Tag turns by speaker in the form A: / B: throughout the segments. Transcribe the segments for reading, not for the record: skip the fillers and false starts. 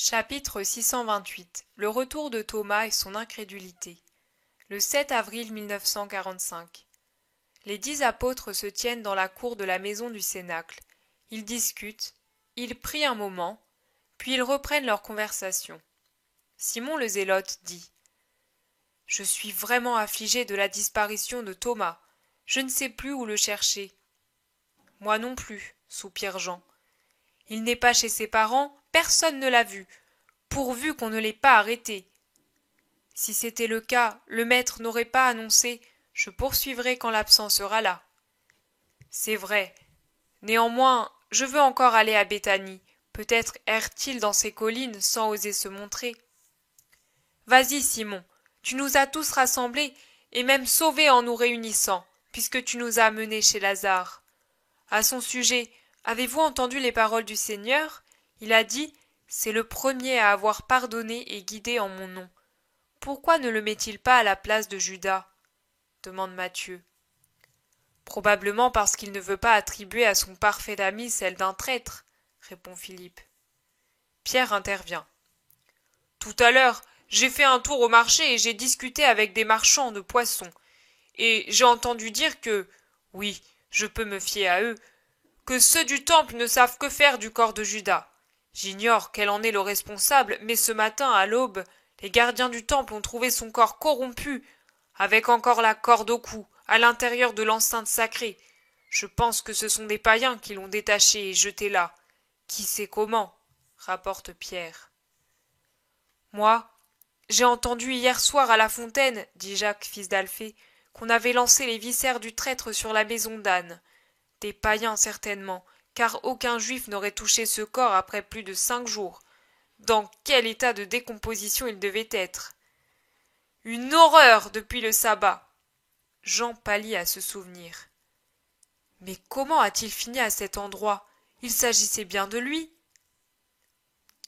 A: Chapitre 628 Le retour de Thomas et son incrédulité. Le 7 avril 1945. Les 10 apôtres se tiennent dans la cour de la maison du Cénacle. Ils discutent, ils prient un moment, puis ils reprennent leur conversation. Simon le Zélote dit : « Je suis vraiment affligé de la disparition de Thomas. Je ne sais plus où le chercher. »« Moi non plus, » soupire Jean. « Il n'est pas chez ses parents, personne ne l'a vu, pourvu qu'on ne l'ait pas arrêté. » Si c'était le cas, le maître n'aurait pas annoncé « Je poursuivrai quand l'absent sera là ». C'est vrai. Néanmoins, je veux encore aller à Béthanie. Peut-être erre-t-il dans ces collines sans oser se montrer. Vas-y, Simon, tu nous as tous rassemblés et même sauvés en nous réunissant, puisque tu nous as amenés chez Lazare. À son sujet, avez-vous entendu les paroles du Seigneur ? Il a dit : « C'est le premier à avoir pardonné et guidé en mon nom. » Pourquoi ne le met-il pas à la place de Judas ? Demande Matthieu. Probablement parce qu'il ne veut pas attribuer à son parfait ami celle d'un traître, répond Philippe. Pierre intervient. Tout à l'heure, j'ai fait un tour au marché et j'ai discuté avec des marchands de poissons. Et j'ai entendu dire que, oui, je peux me fier à eux, que ceux du temple ne savent que faire du corps de Judas. J'ignore quel en est le responsable, mais ce matin, à l'aube, les gardiens du temple ont trouvé son corps corrompu, avec encore la corde au cou, à l'intérieur de l'enceinte sacrée. Je pense que ce sont des païens qui l'ont détaché et jeté là. Qui sait comment ? Rapporte Pierre. Moi, j'ai entendu hier soir à la fontaine, dit Jacques, fils d'Alphée, qu'on avait lancé les viscères du traître sur la maison d'Anne. Des païens certainement, car aucun juif n'aurait touché ce corps après plus de 5 jours. Dans quel état de décomposition il devait être ? Une horreur depuis le sabbat. Jean pâlit à ce souvenir. Mais comment a-t-il fini à cet endroit ? Il s'agissait bien de lui.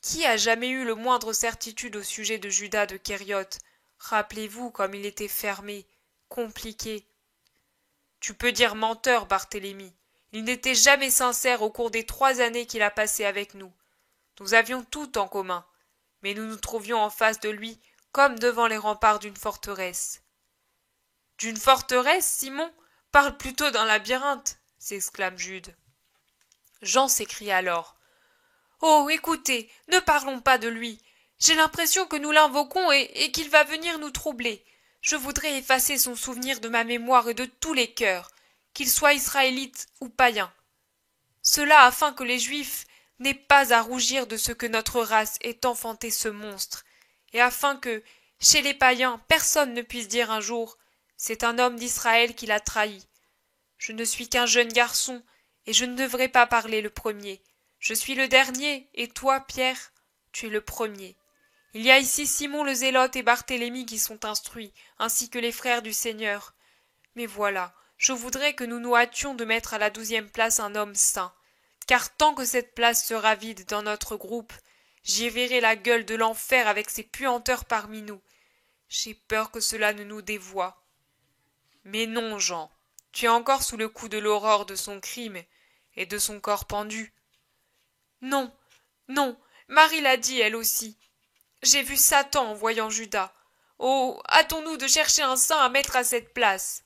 A: Qui a jamais eu le moindre certitude au sujet de Judas de Kériote ? Rappelez-vous comme il était fermé, compliqué. Tu peux dire menteur, Barthélemy. Il n'était jamais sincère au cours des 3 années qu'il a passées avec nous. Nous avions tout en commun, mais nous nous trouvions en face de lui comme devant les remparts d'une forteresse. D'une forteresse, Simon ? Parle plutôt d'un labyrinthe, s'exclame Jude. Jean s'écria alors. Oh, écoutez, ne parlons pas de lui. J'ai l'impression que nous l'invoquons et qu'il va venir nous troubler. Je voudrais effacer son souvenir de ma mémoire et de tous les cœurs, qu'il soit israélite ou païen. Cela afin que les Juifs n'aient pas à rougir de ce que notre race ait enfanté ce monstre, et afin que, chez les païens, personne ne puisse dire un jour « C'est un homme d'Israël qui l'a trahi ». Je ne suis qu'un jeune garçon, et je ne devrais pas parler le premier. Je suis le dernier, et toi, Pierre, tu es le premier. Il y a ici Simon le Zélote et Barthélemy qui sont instruits, ainsi que les frères du Seigneur. Mais voilà, je voudrais que nous nous hâtions de mettre à la 12e place un homme saint, car tant que cette place sera vide dans notre groupe, j'y verrai la gueule de l'enfer avec ses puanteurs parmi nous. J'ai peur que cela ne nous dévoie. Mais non, Jean, tu es encore sous le coup de l'aurore de son crime et de son corps pendu. Non, non, Marie l'a dit elle aussi. J'ai vu Satan en voyant Judas. Oh, hâtons-nous de chercher un saint à mettre à cette place.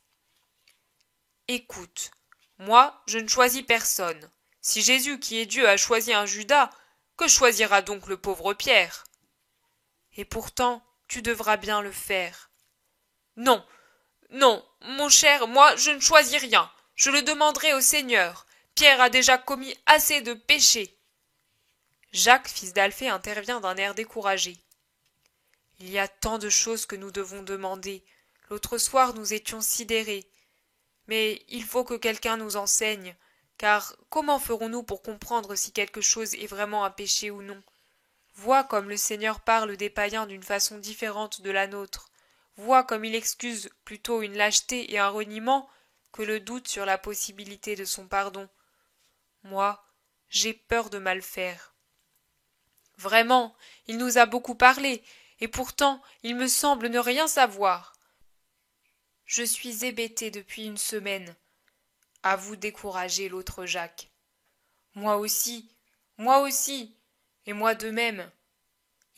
A: Écoute, moi, je ne choisis personne. Si Jésus, qui est Dieu, a choisi un Judas, que choisira donc le pauvre Pierre ? Et pourtant, tu devras bien le faire. Non, non, mon cher, moi, je ne choisis rien. Je le demanderai au Seigneur. Pierre a déjà commis assez de péchés. Jacques, fils d'Alphée, intervient d'un air découragé. Il y a tant de choses que nous devons demander. L'autre soir, nous étions sidérés. Mais il faut que quelqu'un nous enseigne, car comment ferons-nous pour comprendre si quelque chose est vraiment un péché ou non ? Vois comme le Seigneur parle des païens d'une façon différente de la nôtre. Vois comme il excuse plutôt une lâcheté et un reniement que le doute sur la possibilité de son pardon. Moi, j'ai peur de mal faire. Vraiment, il nous a beaucoup parlé, et pourtant il me semble ne rien savoir. Je suis hébété depuis une semaine. Avoue décourager l'autre Jacques. Moi aussi, et moi de même.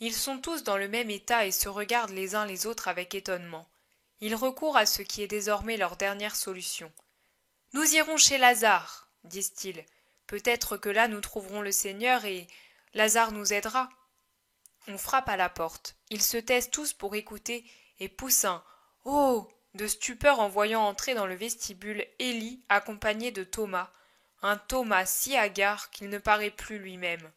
A: Ils sont tous dans le même état et se regardent les uns les autres avec étonnement. Ils recourent à ce qui est désormais leur dernière solution. « Nous irons chez Lazare, disent-ils. Peut-être que là nous trouverons le Seigneur et Lazare nous aidera. » On frappe à la porte. Ils se taisent tous pour écouter et poussent un « Oh !» de stupeur en voyant entrer dans le vestibule Élie accompagné de Thomas, un Thomas si hagard qu'il ne paraît plus lui-même.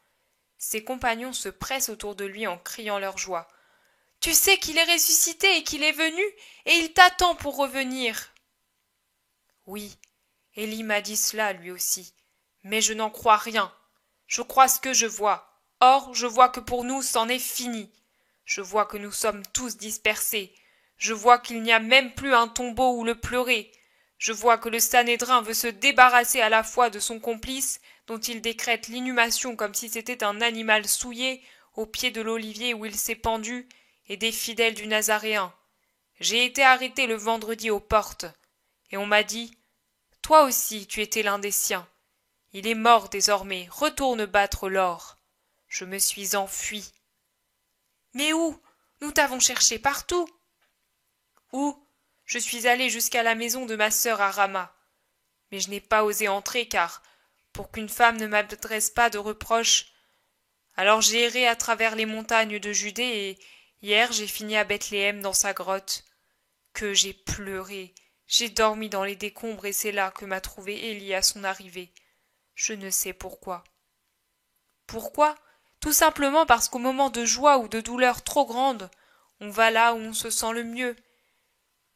A: Ses compagnons se pressent autour de lui en criant leur joie. « Tu sais qu'il est ressuscité et qu'il est venu, et il t'attend pour revenir. » Oui, Élie m'a dit cela lui aussi, mais je n'en crois rien. Je crois ce que je vois. Or, je vois que pour nous, c'en est fini. Je vois que nous sommes tous dispersés. Je vois qu'il n'y a même plus un tombeau où le pleurer. Je vois que le Sanhédrin veut se débarrasser à la fois de son complice, dont il décrète l'inhumation comme si c'était un animal souillé, au pied de l'olivier où il s'est pendu, et des fidèles du Nazaréen. J'ai été arrêté le vendredi aux portes, et on m'a dit « Toi aussi, tu étais l'un des siens. Il est mort désormais, retourne battre l'or. » Je me suis enfui. « Mais où? Nous t'avons cherché partout. » « Où? Je suis allé jusqu'à la maison de ma sœur à Rama. Mais je n'ai pas osé entrer car, pour qu'une femme ne m'adresse pas de reproches, alors j'ai erré à travers les montagnes de Judée et hier j'ai fini à Bethléem dans sa grotte. Que j'ai pleuré, j'ai dormi dans les décombres et c'est là que m'a trouvé Élie à son arrivée. Je ne sais pourquoi. Pourquoi? Tout simplement parce qu'au moment de joie ou de douleur trop grande, on va là où on se sent le mieux.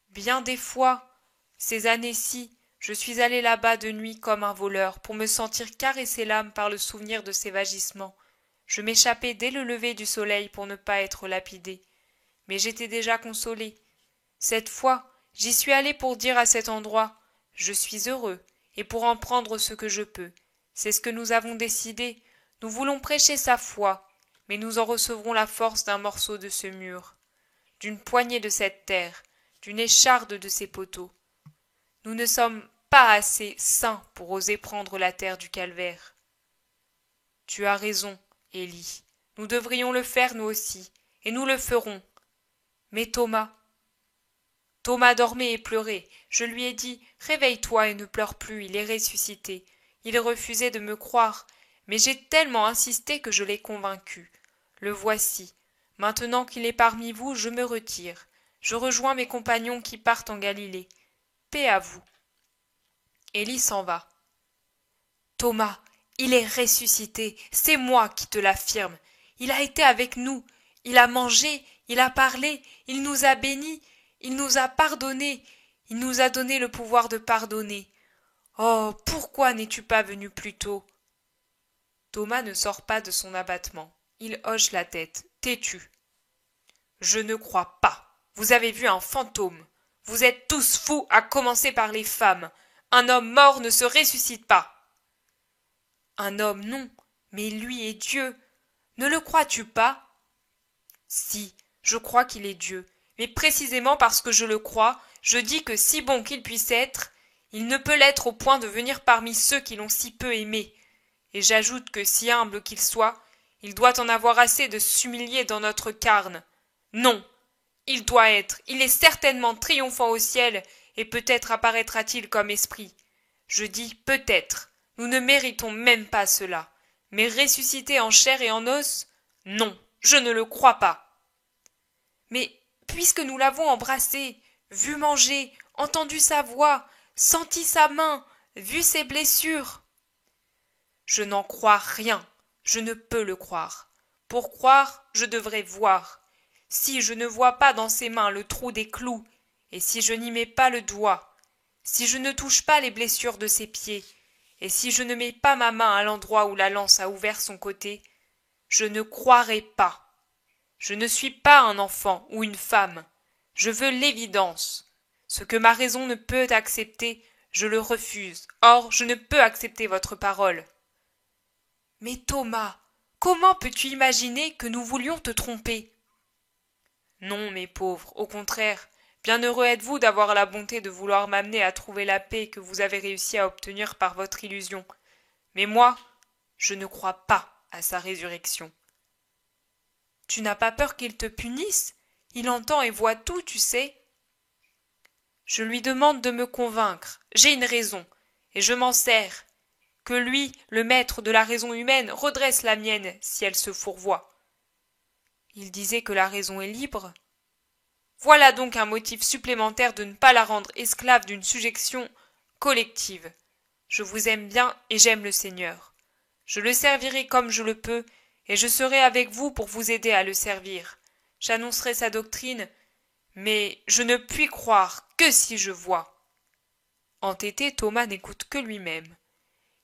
A: Bien des fois, ces années-ci, je suis allé là-bas de nuit comme un voleur pour me sentir caresser l'âme par le souvenir de ces vagissements. Je m'échappais dès le lever du soleil pour ne pas être lapidé. Mais j'étais déjà consolé. Cette fois, j'y suis allé pour dire à cet endroit « Je suis heureux » et pour en prendre ce que je peux. C'est ce que nous avons décidé. Nous voulons prêcher sa foi, mais nous en recevrons la force d'un morceau de ce mur, d'une poignée de cette terre, d'une écharde de ces poteaux. Nous ne sommes pas assez saints pour oser prendre la terre du calvaire. Tu as raison, Élie. Nous devrions le faire nous aussi, et nous le ferons. Mais Thomas dormait et pleurait. Je lui ai dit « Réveille-toi et ne pleure plus, il est ressuscité. » Il refusait de me croire, mais j'ai tellement insisté que je l'ai convaincu. Le voici. Maintenant qu'il est parmi vous, je me retire. Je rejoins mes compagnons qui partent en Galilée. Paix à vous. Élie s'en va. Thomas, il est ressuscité, c'est moi qui te l'affirme. Il a été avec nous, il a mangé, il a parlé, il nous a bénis, il nous a pardonnés, il nous a donné le pouvoir de pardonner. Oh, pourquoi n'es-tu pas venu plus tôt? Thomas ne sort pas de son abattement. Il hoche la tête, têtu. Je ne crois pas. Vous avez vu un fantôme. Vous êtes tous fous, à commencer par les femmes. Un homme mort ne se ressuscite pas. Un homme, non, mais lui est Dieu. Ne le crois-tu pas? Si, je crois qu'il est Dieu. Mais précisément parce que je le crois, je dis que si bon qu'il puisse être, il ne peut l'être au point de venir parmi ceux qui l'ont si peu aimé. Et j'ajoute que si humble qu'il soit, il doit en avoir assez de s'humilier dans notre carne. Non, il doit être, il est certainement triomphant au ciel, et peut-être apparaîtra-t-il comme esprit. Je dis peut-être, nous ne méritons même pas cela. Mais ressusciter en chair et en os, non, je ne le crois pas. Mais puisque nous l'avons embrassé, vu manger, entendu sa voix, senti sa main, vu ses blessures, je n'en crois rien, je ne peux le croire. Pour croire, je devrais voir. Si je ne vois pas dans ses mains le trou des clous, et si je n'y mets pas le doigt, si je ne touche pas les blessures de ses pieds, et si je ne mets pas ma main à l'endroit où la lance a ouvert son côté, je ne croirai pas. Je ne suis pas un enfant ou une femme. Je veux l'évidence. Ce que ma raison ne peut accepter, je le refuse. Or, je ne peux accepter votre parole. Mais Thomas, comment peux-tu imaginer que nous voulions te tromper? Non, mes pauvres, au contraire, bien heureux êtes-vous d'avoir la bonté de vouloir m'amener à trouver la paix que vous avez réussi à obtenir par votre illusion. Mais moi, je ne crois pas à sa résurrection. Tu n'as pas peur qu'il te punisse? Il entend et voit tout, tu sais. Je lui demande de me convaincre. J'ai une raison, et je m'en sers. Que lui, le maître de la raison humaine, redresse la mienne si elle se fourvoie. Il disait que la raison est libre. Voilà donc un motif supplémentaire de ne pas la rendre esclave d'une subjection collective. Je vous aime bien et j'aime le Seigneur. Je le servirai comme je le peux, et je serai avec vous pour vous aider à le servir. J'annoncerai sa doctrine, mais je ne puis croire que si je vois. Entêté, Thomas n'écoute que lui-même.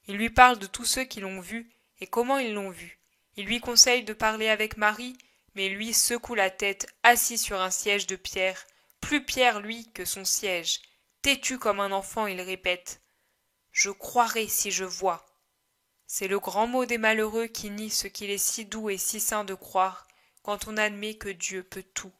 A: Il lui parle de tous ceux qui l'ont vu et comment ils l'ont vu. Il lui conseille de parler avec Marie, mais lui secoue la tête, assis sur un siège de pierre, plus pierre lui que son siège. Têtu comme un enfant, il répète « Je croirai si je vois ». C'est le grand mot des malheureux qui nient ce qu'il est si doux et si sain de croire, quand on admet que Dieu peut tout.